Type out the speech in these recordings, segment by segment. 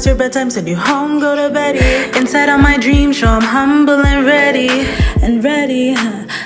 past your bedtime, send you home, go to beddy. Inside on my dream show, I'm humble and ready.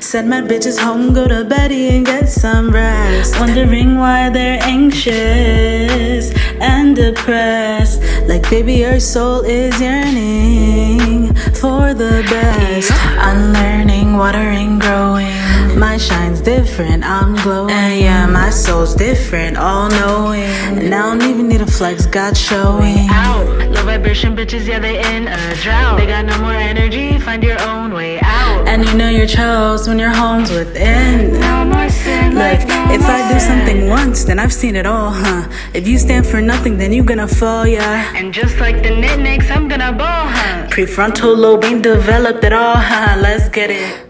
Send my bitches home, go to beddy and get some rest. Wondering why they're anxious and depressed. Like baby, your soul is yearning for the best. Unlearning, watering, growing. My shine's different, I'm glowing. And yeah, my soul's different, all knowing. And I don't even need a flex, God showing. Out, low vibration bitches, yeah, they in a drought. They got no more energy, find your own way out. And you know you're chose when your home's within. No more sin. Look, if I do something once, then I've seen it all, huh? If you stand for nothing, then you gonna fall, yeah. And just like the knickknacks, I'm gonna ball, huh? Prefrontal lobe ain't developed at all, huh? Let's get it.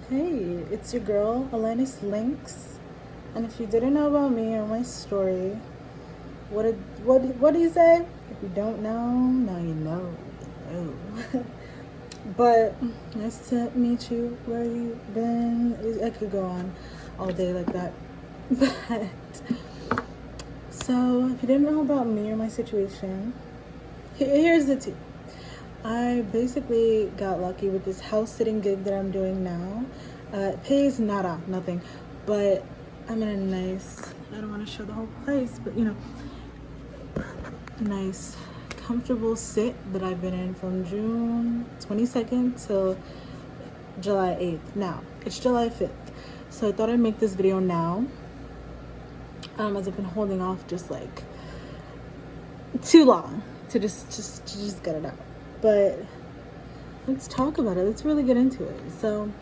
Hey, it's your girl, Alanis Lynx. And if you didn't know about me or my story, what do you say? If you don't know, now you know. But nice to meet you. Where you been? I could go on all day like that. But so if you didn't know about me or my situation, here's the tea. I basically got lucky with this house sitting gig that I'm doing now. It pays nothing, but I'm in a nice, I don't want to show the whole place, but you know, nice comfortable sit that I've been in from June 22nd till July 8th. Now it's July 5th, so I thought I'd make this video now, as I've been holding off just like too long to just get it out. But let's talk about it. Let's really get into it. So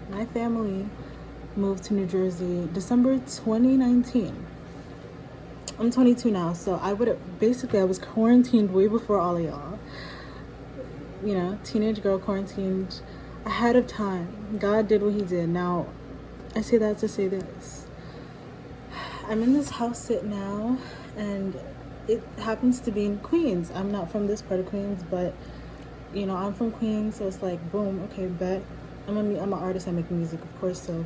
my family moved to New Jersey December 2019. I'm 22 now, so I was quarantined way before all of y'all. You know, teenage girl quarantined ahead of time. God did what he did. Now, I say that to say this. I'm in this house sit now, and it happens to be in Queens. I'm not from this part of Queens, but you know, I'm from Queens, so it's like, boom, okay, bet. I'm an artist, I make music, of course, so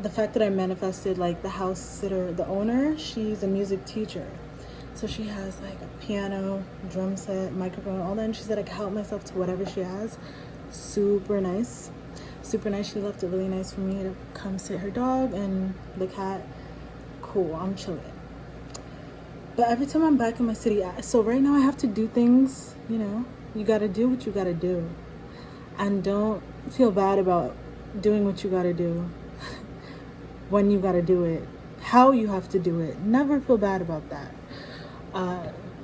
the fact that I manifested, like, the house sitter, the owner, she's a music teacher. So she has, like, a piano, drum set, microphone, all that, and she said I could help myself to whatever she has. Super nice. Super nice. She left it really nice for me to come sit her dog and the cat. Cool, I'm chilling. But every time I'm back in my city, so right now I have to do things, you know, you gotta do what you gotta do. And don't feel bad about doing what you gotta do when you gotta do it, how you have to do it. Never feel bad about that.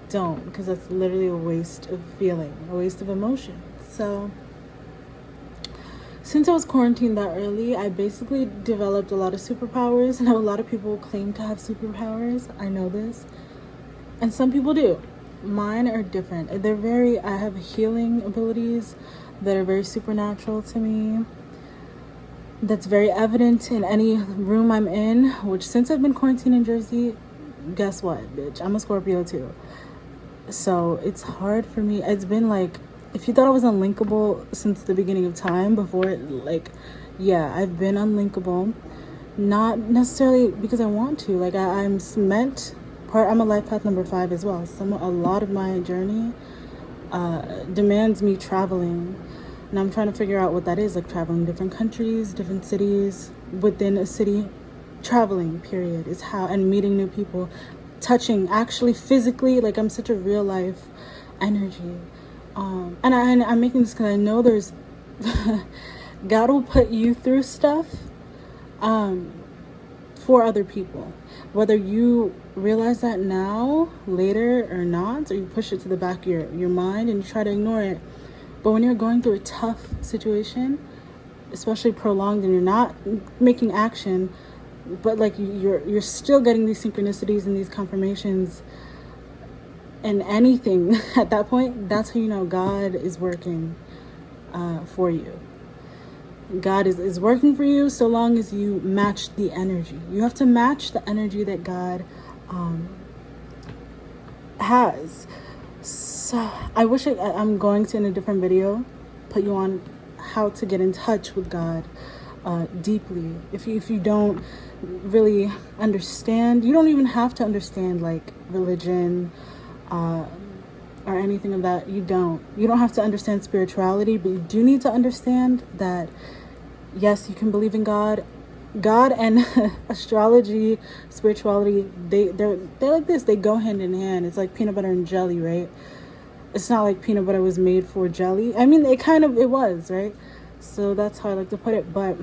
Don't, because that's literally a waste of feeling, a waste of emotion. So since I was quarantined that early, I basically developed a lot of superpowers. And a lot of people claim to have superpowers. I know this. And some people do. Mine are different. I have healing abilities that are very supernatural to me. That's very evident in any room I'm in, which since I've been quarantined in Jersey, guess what, bitch? I'm a Scorpio too. So it's hard for me. It's been like, if you thought I was unlinkable since the beginning of time, yeah, I've been unlinkable. Not necessarily because I want to. Like, I'm a life path number 5 as well. A lot of my journey demands me traveling. And I'm trying to figure out what that is, like traveling different countries, different cities, within a city. Traveling, period, is how, and meeting new people, touching, actually physically, like I'm such a real life energy. And I'm making this because I know there's, God will put you through stuff for other people. Whether you realize that now, later, or not, or you push it to the back of your mind and you try to ignore it. But when you're going through a tough situation, especially prolonged, and you're not making action, but like you're still getting these synchronicities and these confirmations and anything at that point, that's how you know God is working for you. God is working for you so long as you match the energy. You have to match the energy that God has. So I wish I'm going to, in a different video, put you on how to get in touch with God deeply. If you don't really understand, you don't even have to understand like religion, or anything of that. You don't have to understand spirituality, but you do need to understand that yes, you can believe in God and astrology, spirituality, they're like this. They go hand in hand. It's like peanut butter and jelly, right? It's not like peanut butter was made for jelly. I mean, it was, right? So that's how I like to put it. But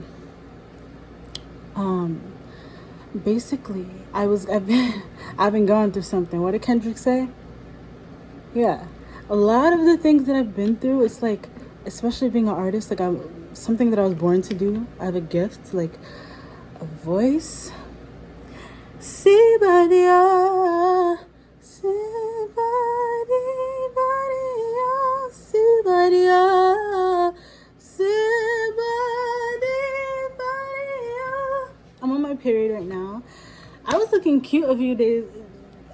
basically, I've been going through something. What did Kendrick say? Yeah, a lot of the things that I've been through, it's like, especially being an artist, like I'm something that I was born to do. I have a gift, like a voice. Sibadia, Sibadia, I'm on my period right now. I was looking cute a few days.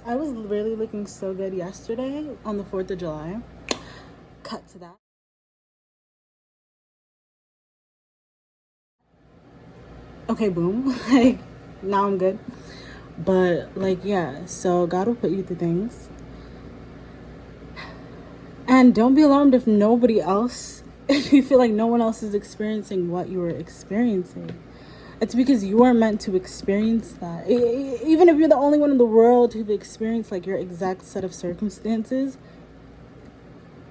I was really looking so good yesterday on the 4th of July. Cut to that. Okay, boom. Like, now I'm good. But, like, yeah, so God will put you through things. And don't be alarmed if if you feel like no one else is experiencing what you are experiencing. It's because you are meant to experience that. Even if you're the only one in the world who've experienced, like, your exact set of circumstances,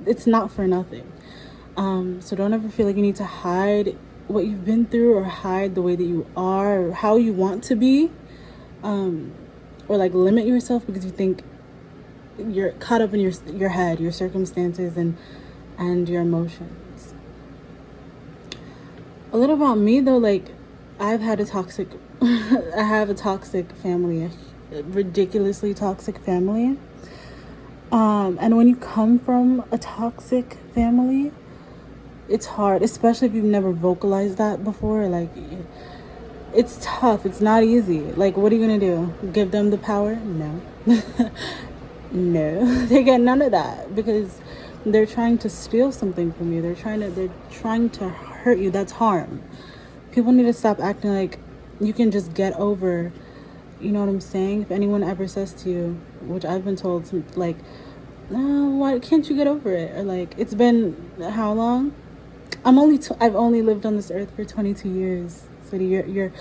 it's not for nothing. So don't ever feel like you need to hide what you've been through, or hide the way that you are, or how you want to be, or like limit yourself because you think you're caught up in your head, your circumstances, and your emotions. A little about me though, like I have a toxic family, a ridiculously toxic family. And when you come from a toxic family, it's hard, especially if you've never vocalized that before. Like, it's tough. It's not easy. Like, what are you gonna do? Give them the power? No. No. They get none of that because they're trying to steal something from you. They're trying to hurt you. That's harm. People need to stop acting like you can just get over, you know what I'm saying? If anyone ever says to you, which I've been told, like, oh, why can't you get over it? Or like, it's been how long? I've only lived on this earth for 22 years. So you're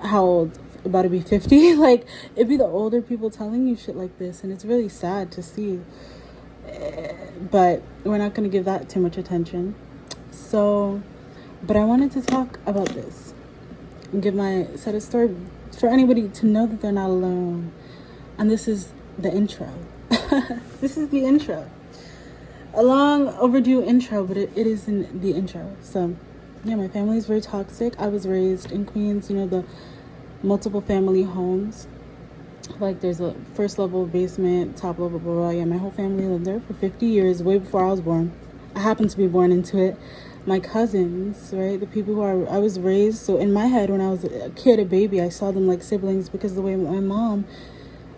how old? About to be 50? Like, it'd be the older people telling you shit like this, and it's really sad to see. But we're not going to give that too much attention. So, but I wanted to talk about this and give my set of story for anybody to know that they're not alone. And this is the intro. This is the intro. A long overdue intro, but it is in the intro. So, yeah, my family is very toxic. I was raised in Queens, you know, the multiple family homes. Like, there's a first level, basement, top level, blah, blah. Yeah, my whole family lived there for 50 years, way before I was born. I happened to be born into it. My cousins, right, the people I was raised, so in my head when I was a kid, a baby, I saw them like siblings because of the way my mom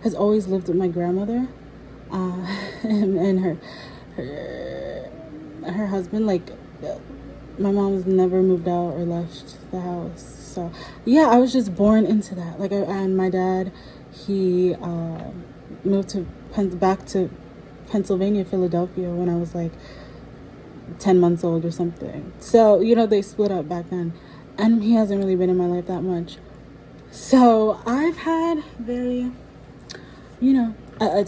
has always lived with my grandmother and her husband. Like, my mom has never moved out or left the house. So yeah, I was just born into that. Like, and my dad, he moved back to Pennsylvania, Philadelphia, when I was like 10 months old or something. So, you know, they split up back then, and he hasn't really been in my life that much. So I've had very, you know, a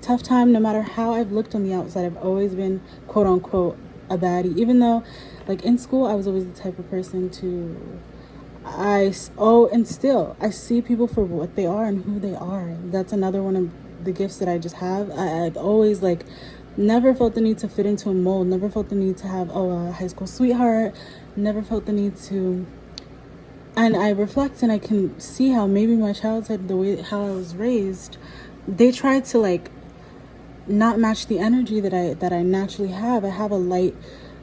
tough time. No matter how I've looked on the outside, I've always been, quote unquote, a baddie. Even though, like, in school, I was always the type of person to, and still, I see people for what they are and who they are. That's another one of the gifts that I just have. I've always, like, never felt the need to fit into a mold. Never felt the need to have, a high school sweetheart. Never felt the need to. And I reflect and I can see how maybe my childhood, the way how I was raised, they tried to, like, not match the energy that I naturally have. I have a light,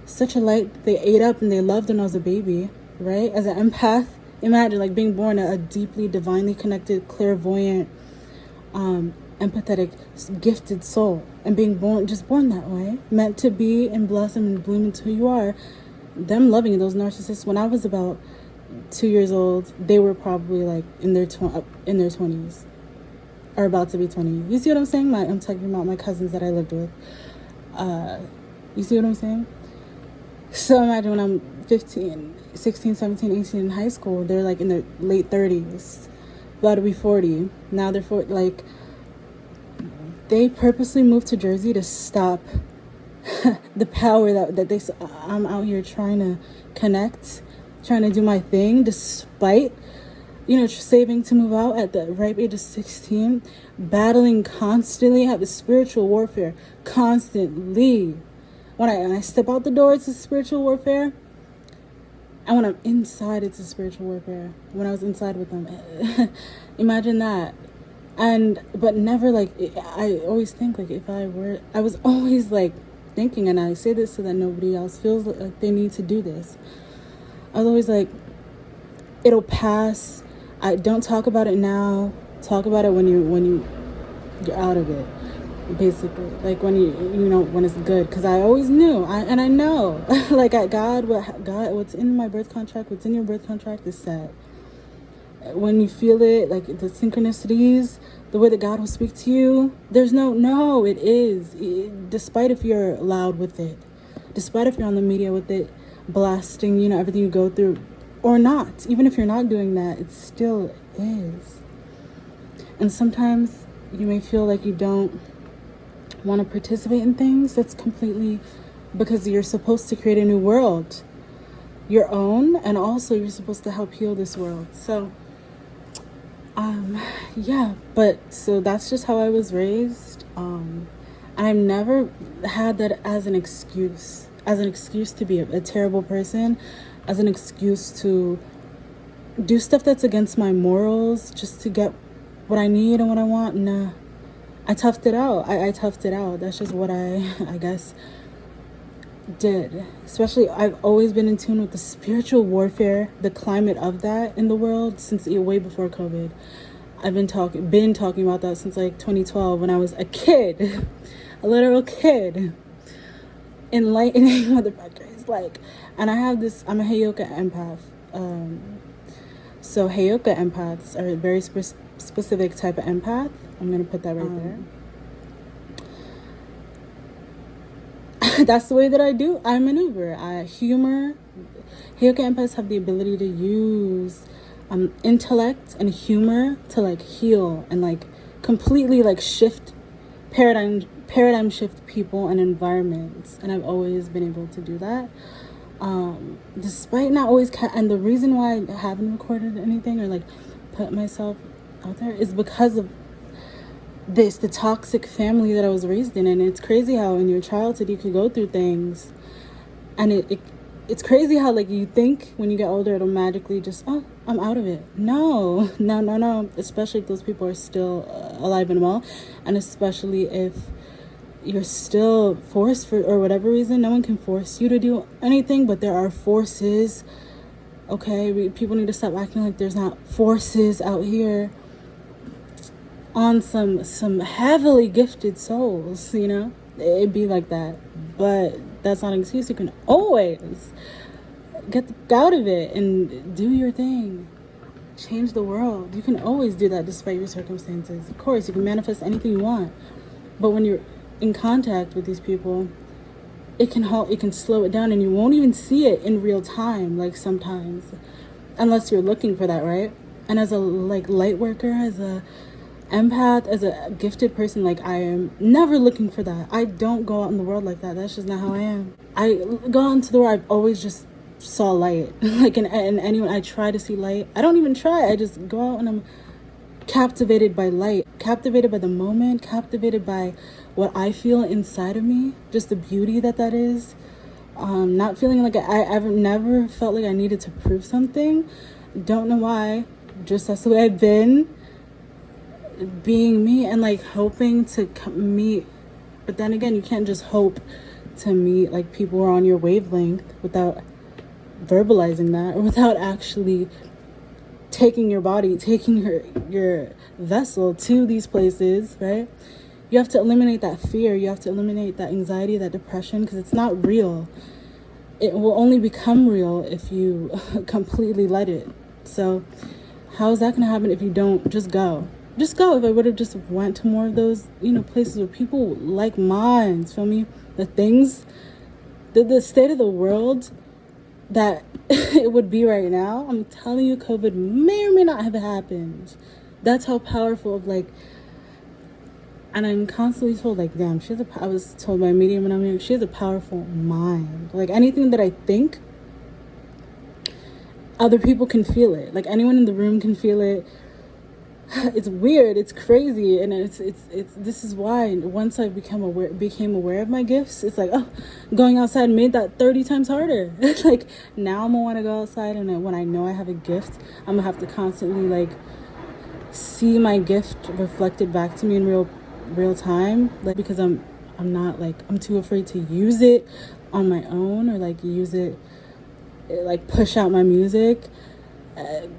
such a light that they ate up and they loved when I was a baby, right? As an empath, imagine, like, being born a deeply, divinely connected, clairvoyant, empathetic, gifted soul, and being born that way, meant to be and blossom and bloom into who you are. Them loving those narcissists. When I was about 2 years old, they were probably like in their 20s. are about to be 20. You see what I'm saying? I'm talking about my cousins that I lived with. You see what I'm saying? So imagine when I'm 15, 16, 17, 18 in high school, they're like in their late 30s, about to be 40. Now they're 40, like, they purposely moved to Jersey to stop the power that they. I'm out here trying to connect, trying to do my thing, despite, saving to move out at the ripe age of 16, battling constantly, have the spiritual warfare constantly. When I step out the door, it's a spiritual warfare. And when I'm inside, it's a spiritual warfare. When I was inside with them, imagine that. But never, like, I always think, like, I was always, like, thinking, and I say this so that nobody else feels like they need to do this. I was always like, it'll pass. I don't talk about it now. Talk about it when you're out of it, basically. Like when when it's good. Because I always knew, I know, like, God, what's in my birth contract, what's in your birth contract is set. When you feel it, like the synchronicities, the way that God will speak to you, it is. Despite if you're loud with it, despite if you're on the media with it, blasting, everything you go through, or not. Even if you're not doing that, it still is. And sometimes you may feel like you don't want to participate in things. That's completely because you're supposed to create a new world, your own, and also you're supposed to help heal this world. So so that's just how I was raised. And I've never had that as an excuse to be a terrible person, as an excuse to do stuff that's against my morals, just to get what I need and what I want. Nah, I toughed it out. I toughed it out. That's just what I guess did. Especially, I've always been in tune with the spiritual warfare, the climate of that in the world since way before COVID. I've been talking about that since like 2012 when I was a kid, a literal kid. Enlightening motherfuckers, like, and I'm a Heyoka empath. So Heyoka empaths are a very specific type of empath. I'm gonna put that right there. That's the way that I maneuver. Heyoka empaths have the ability to use intellect and humor to, like, heal and, like, completely, like, shift paradigm shift people and environments, and I've always been able to do that, despite not always and the reason why I haven't recorded anything or, like, put myself out there is because of the toxic family that I was raised in. And it's crazy how in your childhood you could go through things, and it's crazy how, like, you think when you get older it'll magically just, oh, I'm out of it. No, especially if those people are still alive and well, and especially if you're still forced for whatever reason. No one can force you to do anything, but there are forces. Okay, people need to stop acting like there's not forces out here on some heavily gifted souls, it'd be like that. But that's not an excuse. You can always get out of it and do your thing, change the world. You can always do that despite your circumstances. Of course, you can manifest anything you want, but when you're in contact with these people, it can slow it down, and you won't even see it in real time, like, sometimes, unless you're looking for that, right? And as a, like, light worker, as a empath, as a gifted person, like, I am never looking for that. I don't go out in the world like that. That's just not how I am. I go out into the world, I've always just saw light. Like, in anyone, I try to see light. I don't even try. I just go out and I'm captivated by light, captivated by the moment, captivated by what I feel inside of me, just the beauty that is. Not feeling like I've never felt like I needed to prove something. Don't know why. Just that's the way I've been, being me, and, like, hoping to meet. But then again, you can't just hope to meet, like, people who are on your wavelength without verbalizing that, or without actually taking your body, taking your vessel to these places, right? You have to eliminate that fear. You have to eliminate that anxiety, that depression, because it's not real. It will only become real if you completely let it. So how is that going to happen if you don't just go? just go. If I would have just went to more of those, places where people like minds, feel me? The things, the state of the world that it would be right now, I'm telling you, COVID may or may not have happened. That's how powerful of like, and I'm constantly told like, damn, I was told by a medium when I'm here, she has a powerful mind. Like anything that I think, other people can feel it. Like anyone in the room can feel it. It's weird, it's crazy, and it's this is why once I became aware of my gifts, it's like, oh, going outside made that 30 times harder. It's like now I'm gonna want to go outside, and when I know I have a gift, I'm gonna have to constantly like see my gift reflected back to me in real time, like because I'm not like, I'm too afraid to use it on my own, or like use it, like push out my music,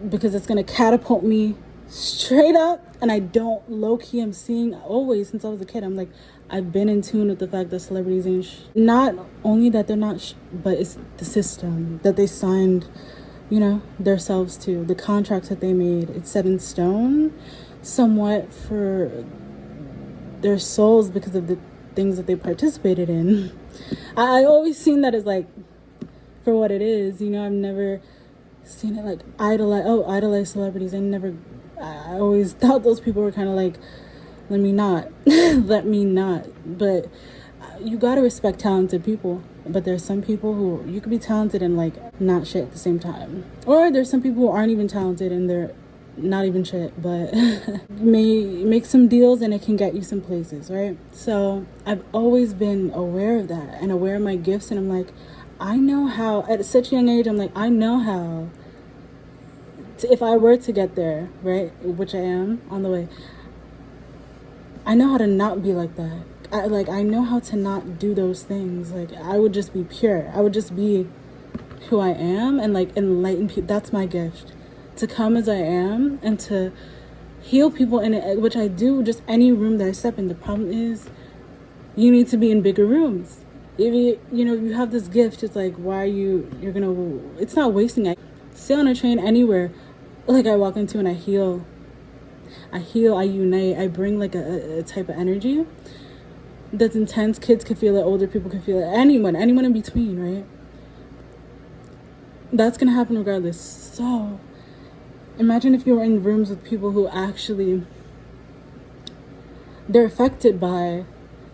because it's gonna catapult me straight up. And I don't, low-key, I'm seeing always since I was a kid, I'm like, I've been in tune with the fact that celebrities ain't not only that they're not but it's the system that they signed, themselves to, the contracts that they made. It's set in stone somewhat for their souls because of the things that they participated in. I always seen that as like for what it is. I've never seen it like idolize celebrities. I always thought those people were kind of like, let me not. But you gotta respect talented people. But there's some people who you could be talented and like not shit at the same time. Or there's some people who aren't even talented and they're not even shit, but may make some deals and it can get you some places, right? So I've always been aware of that and aware of my gifts, and I'm like, I know how, at such a young age, I'm like, I know how if I were to get there, right, which I am on the way, I know how to not be like that. I know how to not do those things. Like, I would just be pure. I would just be who I am and like enlighten people. That's my gift, to come as I am and to heal people in it, which I do just any room that I step in. The problem is you need to be in bigger rooms. If you have this gift, it's like, why are it's not wasting it. Sit on a train anywhere, like I walk into and I heal, I unite, I bring like a type of energy that's intense. Kids could feel it, older people could feel it, anyone in between, right? That's gonna happen regardless. So imagine if you were in rooms with people who actually, they're affected by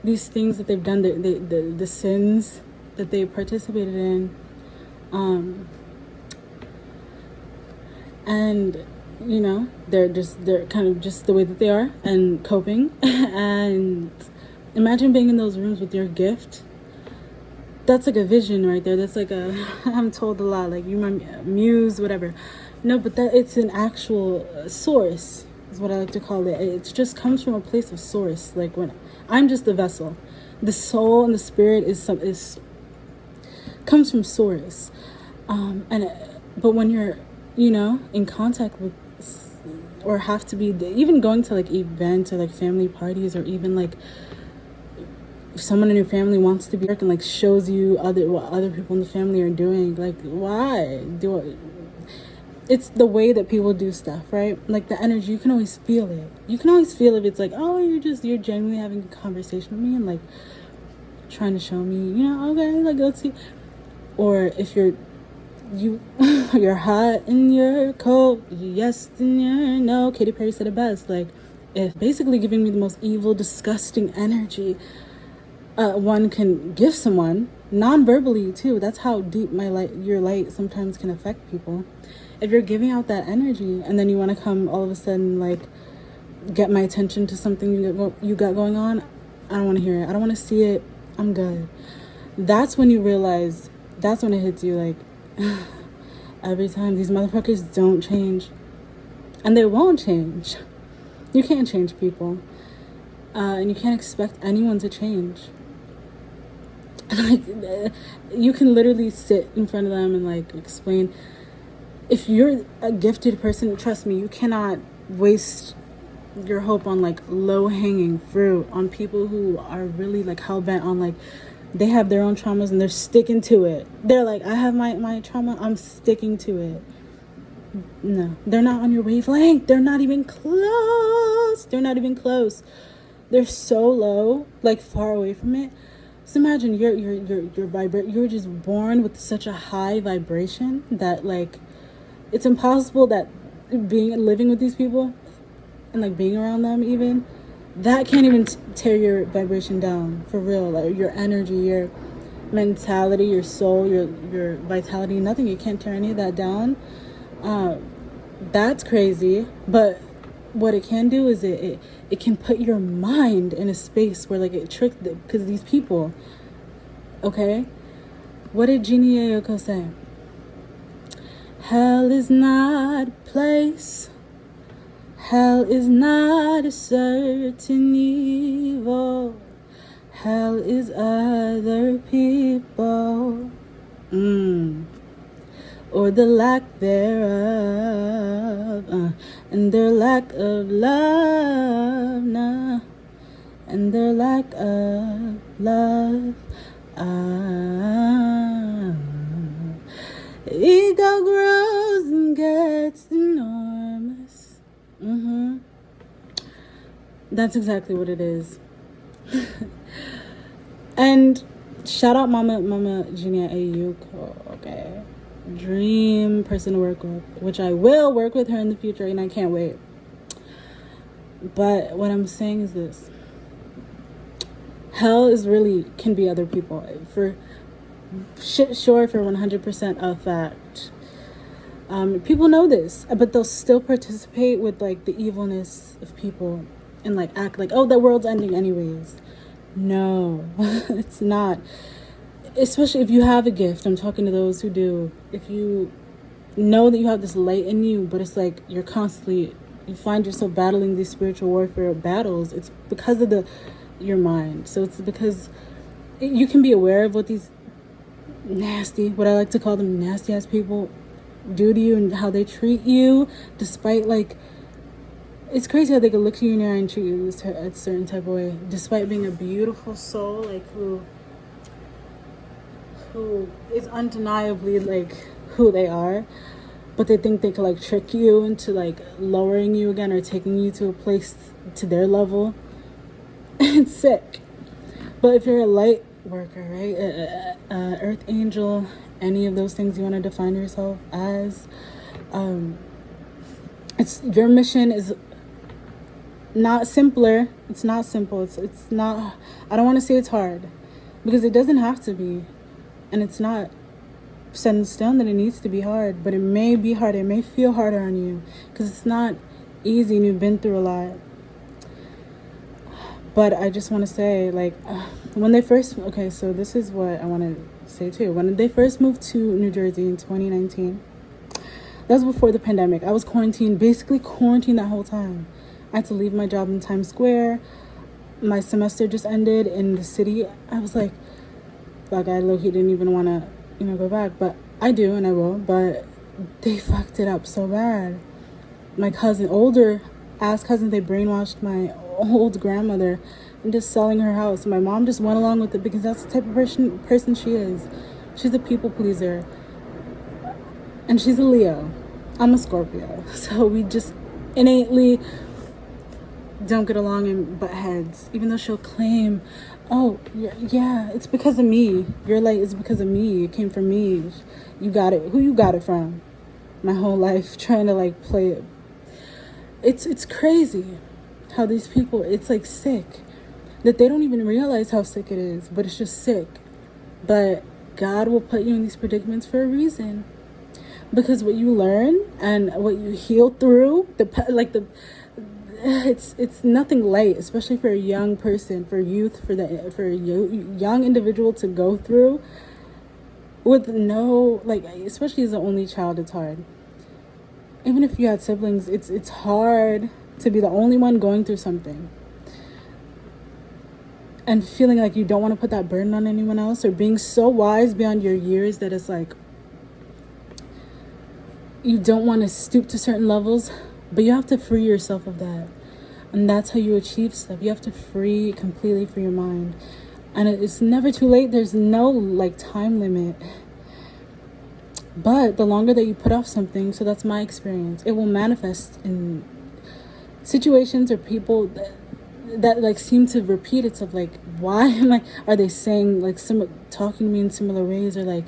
these things that they've done, the sins that they participated in, and they're kind of just the way that they are and coping. And imagine being in those rooms with your gift. That's like a vision right there. That's like I'm told a lot, like, you might muse, whatever. No, but that it's an actual source is what I like to call it. It just comes from a place of source. Like, when I'm just the vessel, the soul and the spirit comes from source. But when you're in contact with, or have to be, even going to like events or like family parties, or even like if someone in your family wants to be and like shows you what other people in the family are doing, like, why do it? It's the way that people do stuff, right? Like the energy, you can always feel it. You can always feel if it's like, oh, you're genuinely having a conversation with me and like trying to show me, okay, like, let's see. Or if you're hot and you're cold, yes and you're no. Katy Perry said it best. Like, if basically giving me the most evil, disgusting energy one can give someone, non-verbally too. That's how deep your light sometimes can affect people. If you're giving out that energy and then you want to come all of a sudden like get my attention to something you got going on, I don't want to hear it. I don't want to see it. I'm good. That's when you realize, that's when it hits you like, every time these motherfuckers don't change, and they won't change. You can't change people, and you can't expect anyone to change. Like, you can literally sit in front of them and like explain. If you're a gifted person, trust me, you cannot waste your hope on like low-hanging fruit, on people who are really like hell-bent on like, they have their own traumas and they're sticking to it. They're like, I have my trauma, I'm sticking to it. No, they're not on your wavelength. They're not even close. They're not even close. They're so low, like far away from it. So imagine you're just born with such a high vibration that like it's impossible that living with these people and like being around them even that can't even tear your vibration down for real. Like your energy, your mentality, your soul, your vitality, nothing. You can't tear any of that down. That's crazy. But what it can do is it can put your mind in a space where like it tricked because these people, okay, what did Jeannie Ayoko say? Hell is not a place, hell is not a certain evil, hell is other people, or the lack thereof, and their lack of love, nah, and their lack of love, ego grows and gets enormous. That's exactly what it is. And shout out Mama Jeannie Ayuko, okay? Dream person to work with, which I will work with her in the future, and I can't wait. But what I'm saying is this: hell is really can be other people. For shit, sure, for 100% a fact. People know this, but they'll still participate with like the evilness of people and like act like, oh, the world's ending anyways. No, it's not. Especially if you have a gift. I'm talking to those who do. If you know that you have this light in you, but it's like you find yourself battling these spiritual warfare battles, it's because of your mind. So it's because you can be aware of what these what I like to call them nasty ass people do to you and how they treat you, despite like, it's crazy how they can look you in your eye and treat you a certain type of way, despite being a beautiful soul, like who is undeniably like who they are, but they think they could like trick you into like lowering you again or taking you to a place to their level. It's sick. But if you're a light worker, right, earth angel, any of those things you want to define yourself as, it's your mission is not simpler. It's not simple. It's not, I don't want to say it's hard, because it doesn't have to be. And it's not set in stone that it needs to be hard, but it may be hard. It may feel harder on you because it's not easy and you've been through a lot. But I just want to say, like, when they first, okay, so this is what I want to say too. When they first moved to New Jersey in 2019, that was before the pandemic. I was basically quarantined that whole time. I had to leave my job in Times Square. My semester just ended in the city. I was like, fuck, I low-key didn't even want to, go back. But I do, and I will. But they fucked it up so bad. My older ass cousin, they brainwashed my old grandmother into selling her house. My mom just went along with it because that's the type of person she is. She's a people pleaser. And she's a Leo. I'm a Scorpio. So we just innately don't get along and butt heads. Even though she'll claim, oh, yeah, it's because of me. Your light is because of me. It came from me. You got it. Who you got it from? My whole life trying to like play it. It's crazy how these people, it's like sick. That they don't even realize how sick it is. But it's just sick. But God will put you in these predicaments for a reason. Because what you learn and what you heal through, it's nothing light, especially for a young person, for youth, for a young individual to go through with no, like, especially as an only child. It's hard. Even if you had siblings, it's hard to be the only one going through something and feeling like you don't want to put that burden on anyone else, or being so wise beyond your years that it's like you don't want to stoop to certain levels, but you have to free yourself of that. And that's how you achieve stuff. You have to completely free your mind. And it's never too late. There's no like time limit. But the longer that you put off something, so that's my experience, it will manifest in situations or people that like seem to repeat itself. Like, why are they saying like talking to me in similar ways, or like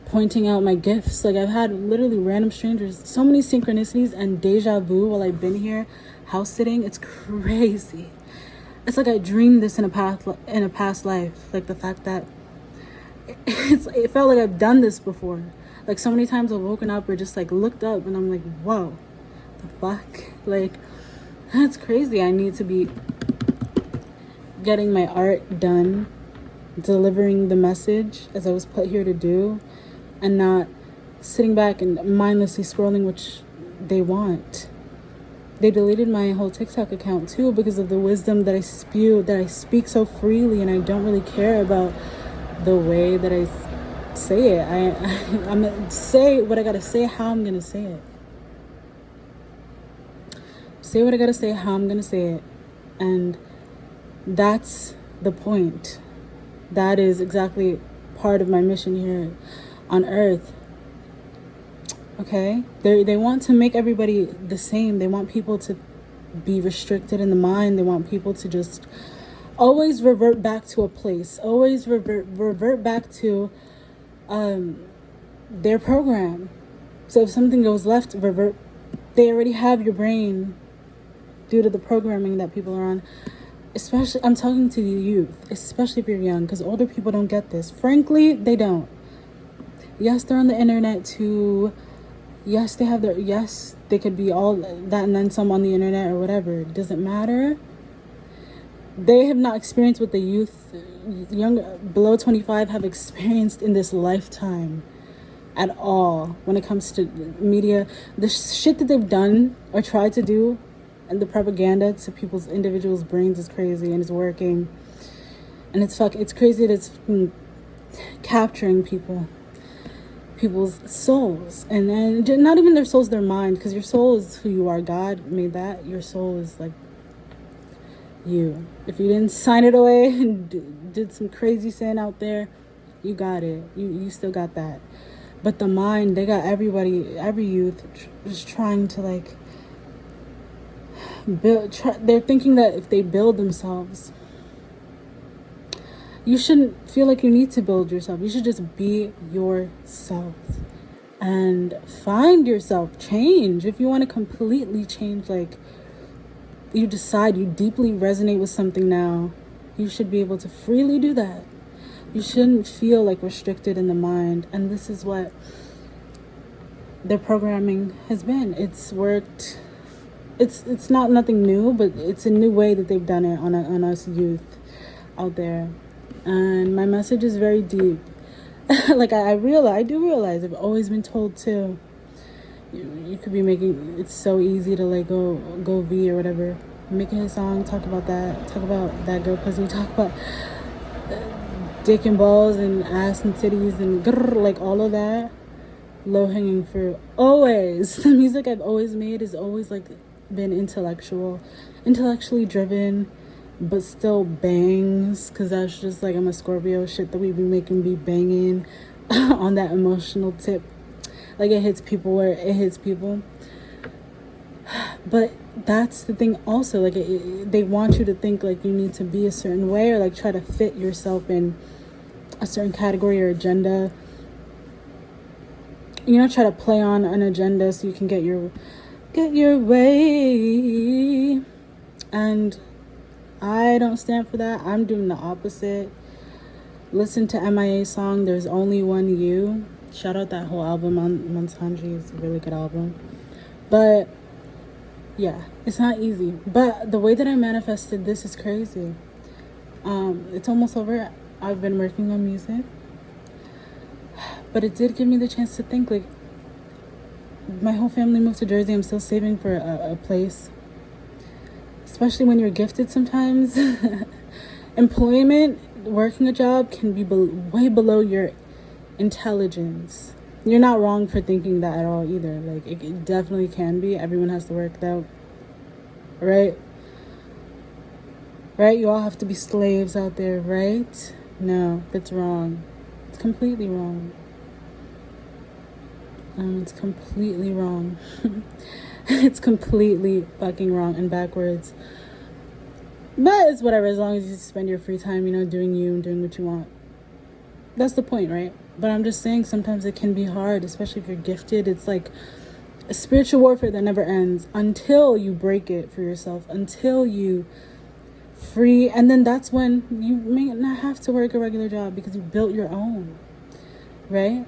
pointing out my gifts? Like, I've had literally random strangers, so many synchronicities and deja vu while I've been here house sitting. It's crazy. It's like I dreamed this in a past life. Like, the fact that it felt like I've done this before. Like, so many times I've woken up or just like looked up and I'm like, whoa, the fuck? Like, that's crazy. I need to be getting my art done, delivering the message as I was put here to do, and not sitting back and mindlessly scrolling, which they want. They deleted my whole TikTok account too because of the wisdom that I spew, that I speak so freely, and I don't really care about the way that I say it. I'm gonna say what I gotta say, how I'm gonna say it. Say what I gotta say, how I'm gonna say it. And that's the point. That is exactly part of my mission here on earth. Okay? They want to make everybody the same. They want people to be restricted in the mind. They want people to just always revert back to a place. Always revert back to their program. So if something goes left, revert. They already have your brain due to the programming that people are on. Especially, I'm talking to the youth, especially if you're young, because older people don't get this. Frankly, they don't. Yes, they're on the internet too. Yes, they could be all that and then some on the internet or whatever. It doesn't matter. They have not experienced what the youth, young, below 25, have experienced in this lifetime at all when it comes to media. The shit that they've done or tried to do, and the propaganda to people's individuals' brains is crazy, and it's working. And it's crazy that it's capturing people's souls, and then not even their souls, their mind, because your soul is who you are. God made that. Your soul is like you. If you didn't sign it away and did some crazy sin out there, you got it. You still got that. But the mind, they got everybody, every youth just trying to like they're thinking that if they build themselves, you shouldn't feel like you need to build yourself. You should just be yourself and find yourself. Change. If you want to completely change, like you decide you deeply resonate with something now, you should be able to freely do that. You shouldn't feel like restricted in the mind. And this is what their programming has been. It's worked. It's not nothing new, but it's a new way that they've done it on us youth out there. And my message is very deep. Like I do realize I've always been told to. You could be making, it's so easy to like go V or whatever, make a song, talk about that girl pussy, talk about dick and balls and ass and titties and grrr, like all of that. Low hanging fruit. Always. The music I've always made is always like been intellectually driven, but still bangs, because that's just like, I'm a Scorpio, shit that we be making be banging on that emotional tip. Like it hits people where it hits people. But that's the thing also, like they want you to think like you need to be a certain way, or like try to fit yourself in a certain category or agenda. You know, try to play on an agenda so you can get your way. And I don't stand for that. I'm doing the opposite. Listen to MIA's song, There's Only One You. Shout out that whole album on Monsanji. It's a really good album. But yeah, it's not easy. But the way that I manifested this is crazy. It's almost over. I've been working on music. But it did give me the chance to think, like, my whole family moved to Jersey. I'm still saving for a place. Especially when you're gifted sometimes. Employment, working a job can be way below your intelligence. You're not wrong for thinking that at all either. Like, it definitely can be. Everyone has to work that. Right? Right? You all have to be slaves out there, right? No, that's wrong. It's completely wrong. It's completely wrong. It's completely fucking wrong and backwards. But it's whatever, as long as you spend your free time, you know, doing you and doing what you want. That's the point, right? But I'm just saying sometimes it can be hard, especially if you're gifted. It's like a spiritual warfare that never ends until you break it for yourself, until you free. And then that's when you may not have to work a regular job because you built your own, right?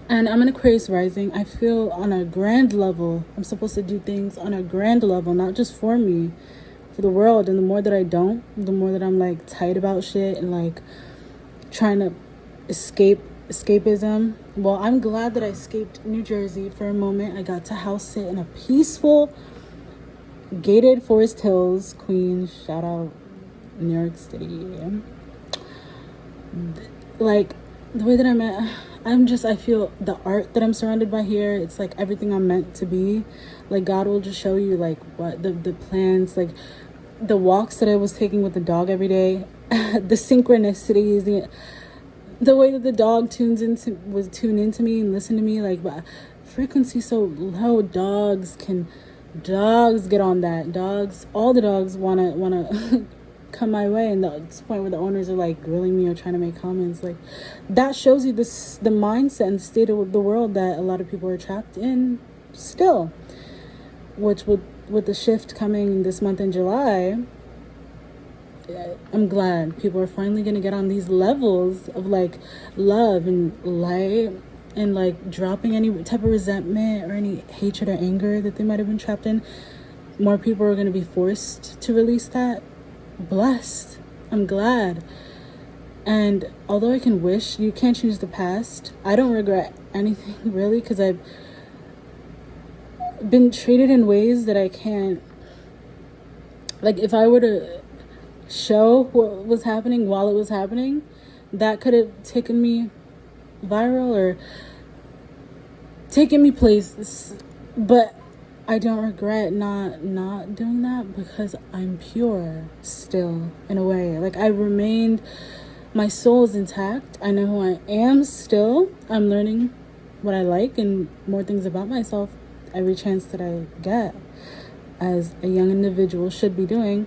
And I'm an Aquarius rising. I feel on a grand level, I'm supposed to do things on a grand level, not just for me, for the world. And the more that I don't, the more that I'm like tight about shit and like trying to escapism. Well, I'm glad that I escaped New Jersey for a moment. I got to house sit in a peaceful gated Forest Hills, Queens. Shout out New York City. Like the way that I feel the art that I'm surrounded by here, it's like everything I'm meant to be. Like God will just show you like what the plans, like the walks that I was taking with the dog every day, the synchronicities, the way that the dog tuned into me and listen to me, like frequency so low. Dogs get on that. All the dogs wanna come my way, and it's the point where the owners are like grilling me or trying to make comments. Like that shows you the mindset and the state of the world that a lot of people are trapped in still, which with the shift coming this month in July, I'm glad people are finally going to get on these levels of like love and light and like dropping any type of resentment or any hatred or anger that they might have been trapped in. More people are going to be forced to release that. Blessed. I'm glad. And although I can wish, you can't change the past. I don't regret anything really, because I've been treated in ways that I can't. Like if I were to show what was happening while it was happening, that could have taken me viral or taken me places. But I don't regret not doing that, because I'm pure still in a way. Like I remained, my soul is intact. I know who I am still. I'm learning what I like and more things about myself every chance that I get, as a young individual should be doing.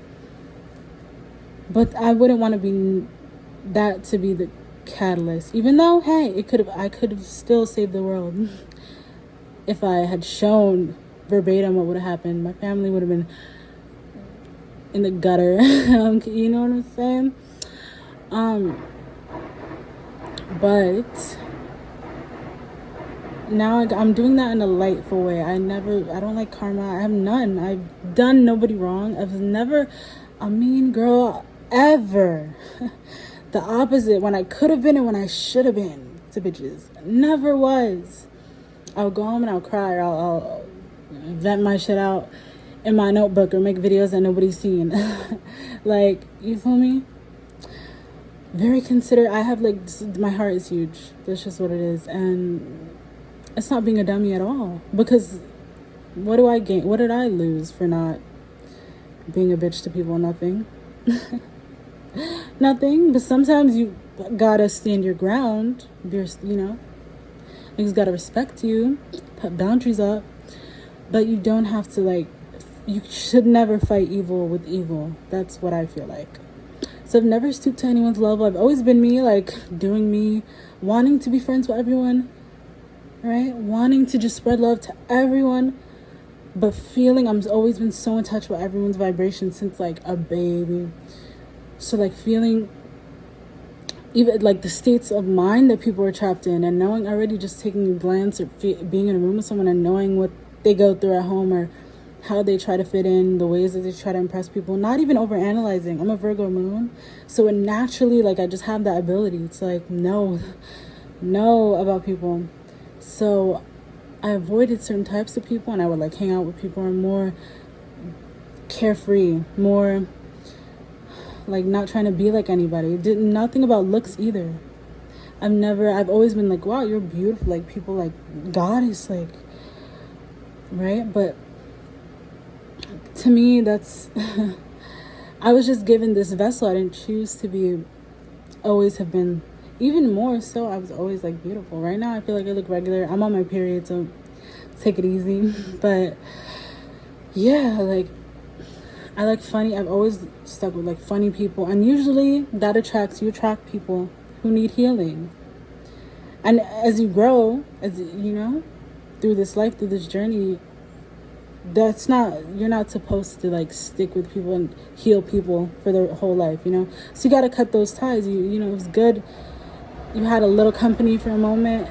But I wouldn't want to be that to be the catalyst, even though, hey, I could have still saved the world if I had shown verbatim what would have happened. My family would have been in the gutter. You know what I'm saying? But now I'm doing that in a lightful way. I don't like karma. I have none. I've done nobody wrong. I've never a mean girl ever. The opposite, when I could have been and when I should have been to bitches. Never was. I'll go home and I'll cry, or I'll vent my shit out in my notebook or make videos that nobody's seen. Like, you feel me? Very considerate. I have like, my heart is huge. That's just what it is. And it's not being a dummy at all, because what do I gain? What did I lose for not being a bitch to people? Nothing. Nothing. But sometimes you gotta stand your ground. Niggas gotta respect you, put boundaries up. But you don't have to, like, you should never fight evil with evil. That's what I feel like. So I've never stooped to anyone's level. I've always been me, like doing me, wanting to be friends with everyone, right? Wanting to just spread love to everyone, but feeling I've always been so in touch with everyone's vibration since like a baby. So like feeling even like the states of mind that people are trapped in, and knowing already, just taking a glance or being in a room with someone and knowing what they go through at home or how they try to fit in, the ways that they try to impress people, not even over analyzing. I'm a Virgo moon, so it naturally, like, I just have that ability to like know about people. So I avoided certain types of people, and I would like hang out with people who are more carefree, more like not trying to be like anybody. Did nothing about looks either. I've always been like, wow, you're beautiful. Like people like God is like, right? But to me, that's I was just given this vessel. I didn't choose to be, always have been even more so, I was always like beautiful. Right now I feel like I look regular. I'm on my period, so take it easy. But yeah, like I like funny. I've always stuck with like funny people, and usually that attracts, you attract people who need healing. And as you grow, as you know, through this life, through this journey, you're not supposed to like stick with people and heal people for their whole life, you know. So you got to cut those ties. You know, it was good you had a little company for a moment.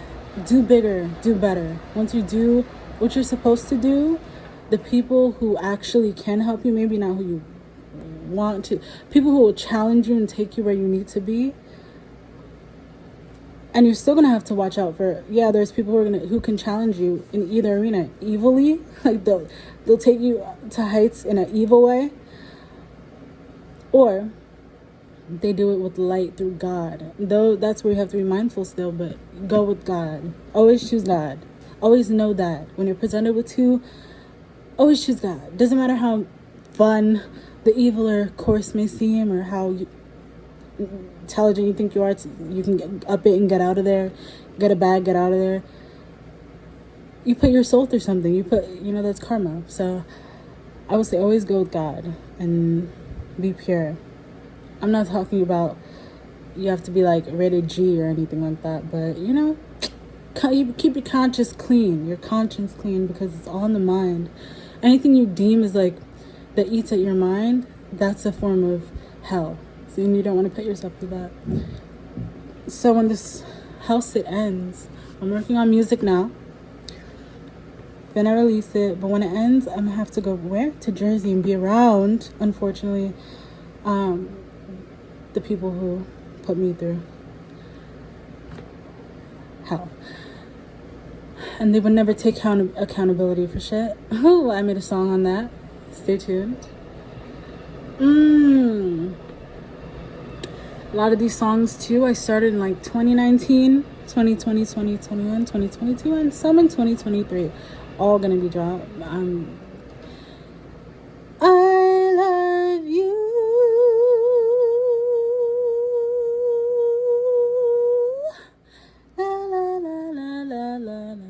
Do bigger, do better. Once you do what you're supposed to do, the people who actually can help you, maybe not who you want to, people who will challenge you and take you where you need to be. And you're still gonna have to watch out for, there's people who can challenge you in either arena evilly, like they'll take you to heights in an evil way, or they do it with light through God. Though that's where you have to be mindful still, but go with God. Always choose God. Always know that when you're presented with two, always choose God. Doesn't matter how fun the eviler course may seem, or how intelligent you think you are, you can get up it and get out of there, get a bag, get out of there. You put your soul through something. That's karma. So I would say always go with God and be pure. I'm not talking about you have to be like rated G or anything like that, but you keep your conscience clean, because it's all in the mind. Anything you deem is like that eats at your mind, that's a form of hell. So you don't want to put yourself through that. So when this house sit ends, I'm working on music now. Then I release it, but when it ends, I'm gonna have to go to Jersey and be around, unfortunately, the people who put me through hell. And they would never take accountability for shit. Oh, I made a song on that. Stay tuned. A lot of these songs too, I started in like 2019, 2020, 2021, 2022, and some in 2023. All gonna be dropped. I love you. La la la la la la la la.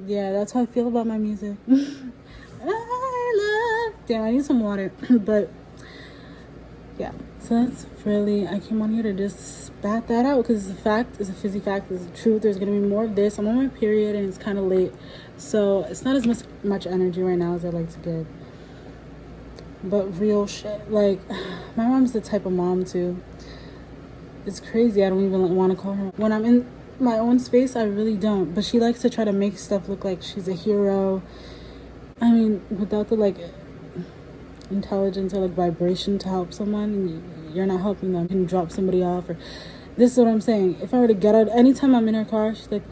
Yeah, that's how I feel about my music. Damn, I need some water. But yeah, so that's really, I came on here to just spat that out because it's a fact, it's a fizzy fact, it's the truth. There's gonna be more of this. I'm on my period and it's kind of late, so it's not as much energy right now as I'd like to give. But real shit, like, my mom's the type of mom too. It's crazy. I don't even want to call her. When I'm in my own space, I really don't. But she likes to try to make stuff look like she's a hero. I mean, without the like intelligence or like vibration to help someone, you're not helping them. You can drop somebody off, or this is what I'm saying. If I were to get out, anytime I'm in her car, she's like,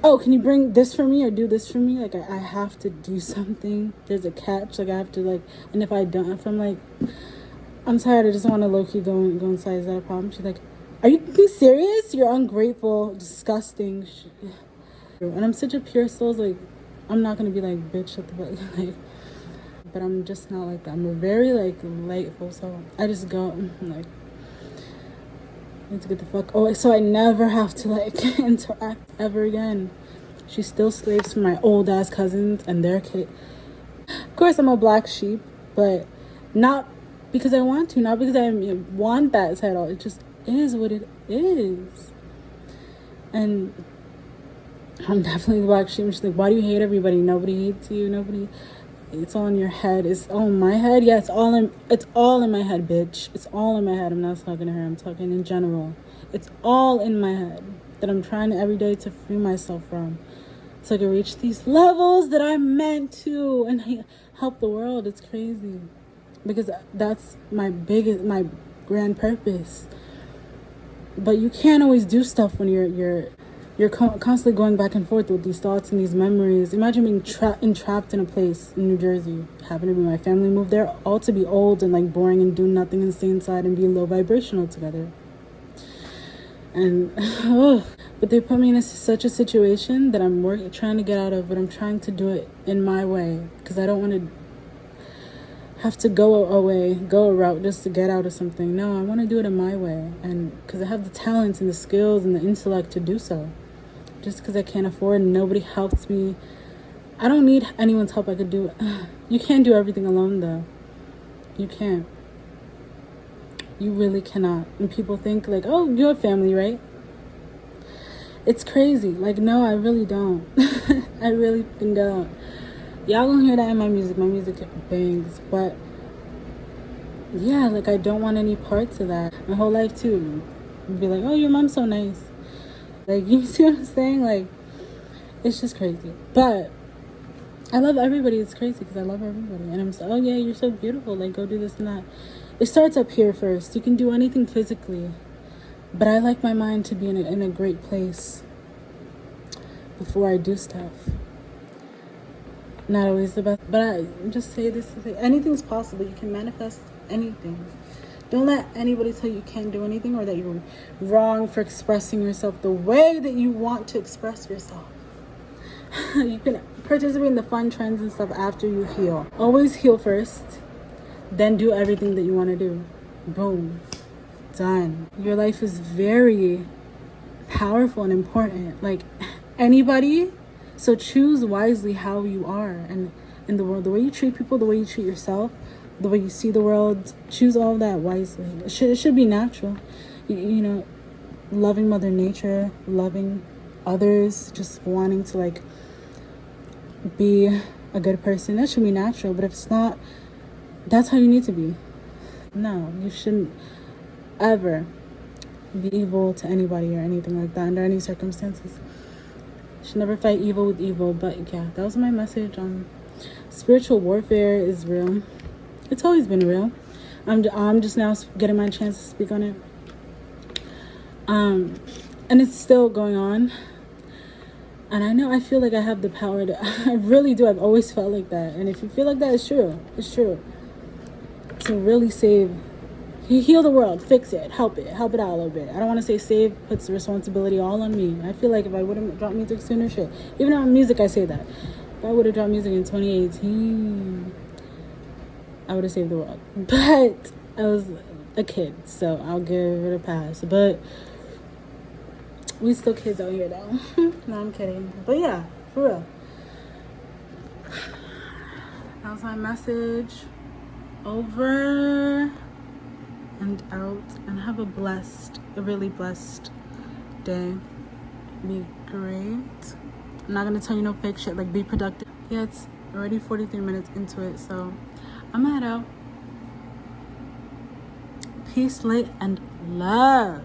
oh, can you bring this for me or do this for me? Like, I have to do something. There's a catch. Like, I have to, like, and if I don't, if I'm like, I'm tired, I just want to low-key go inside. Is that a problem? She's like, are you being serious? You're ungrateful, disgusting. And I'm such a pure soul. Like, I'm not going to be like, bitch, shut the fuck. Like, but I'm just not like that. I'm a very, like, lightful soul. I just go, like, I need to get the fuck. Oh, so I never have to, like, interact ever again. She still slaves for my old-ass cousins and their kid. Of course, I'm a black sheep, but not because I want to, not because I want that title. It just is what it is. And I'm definitely the black sheep. She's like, why do you hate everybody? Nobody hates you. It's all in your head. It's all in my head. Yeah, it's all in my head, bitch. It's all in my head. I'm not talking to her. I'm talking in general. It's all in my head that I'm trying every day to free myself from, so I can reach these levels that I'm meant to and help the world. It's crazy. Because that's my grand purpose. But you can't always do stuff when you're constantly going back and forth with these thoughts and these memories. Imagine being entrapped in a place in New Jersey. Happened to be my family moved there, all to be old and like boring and do nothing and stay inside and be low vibrational together. And but they put me in such a situation that I'm trying to get out of, but I'm trying to do it in my way because I don't want to. have to go a route just to get out of something. No, I want to do it in my way, and because I have the talents and the skills and the intellect to do so. Just because I can't afford and nobody helps me, I don't need anyone's help. I could do it. You can't do everything alone, though. You can't. You really cannot. And people think like, oh, you have family, right? It's crazy. Like, no, I really don't. I really don't. Y'all gonna hear that in my music. My music bangs. But yeah, like, I don't want any parts of that. My whole life too. Be like, oh, your mom's so nice. Like, you see what I'm saying? Like, it's just crazy. But I love everybody. It's crazy because I love everybody. And I'm so, oh yeah, you're so beautiful. Like, go do this and that. It starts up here first. You can do anything physically. But I like my mind to be in a great place before I do stuff. Not always the best. But I just say this. Anything's possible. You can manifest anything. Don't let anybody tell you can't do anything or that you're wrong for expressing yourself the way that you want to express yourself. You can participate in the fun trends and stuff after you heal. Always heal first, then do everything that you want to do. Boom. Done. Your life is very powerful and important. Like anybody. So choose wisely how you are and in the world. The way you treat people, the way you treat yourself, the way you see the world. Choose all that wisely. It should be natural. You know, loving Mother Nature, loving others, just wanting to like be a good person. That should be natural. But if it's not, that's how you need to be. No, you shouldn't ever be evil to anybody or anything like that under any circumstances. You should never fight evil with evil. But yeah, that was my message. Spiritual warfare is real. It's always been real. I'm just now getting my chance to speak on it. And it's still going on. And I feel like I have the power to, I really do. I've always felt like that. And if you feel like that, it's true. It's true. To really save, heal the world, fix it, help it out a little bit. I don't want to say save puts the responsibility all on me. I feel like if I wouldn't drop music sooner, shit. Even on music, I say that. If I would have dropped music in 2018, I would have saved the world. But I was a kid, so I'll give it a pass. But we still kids out here though. No, I'm kidding. But yeah, for real. That was my message. Over and out. And have a really blessed day. Be great. I'm not gonna tell you no fake shit, like be productive. Yeah, it's already 43 minutes into it, so I'm gonna head out. Peace, light, and love.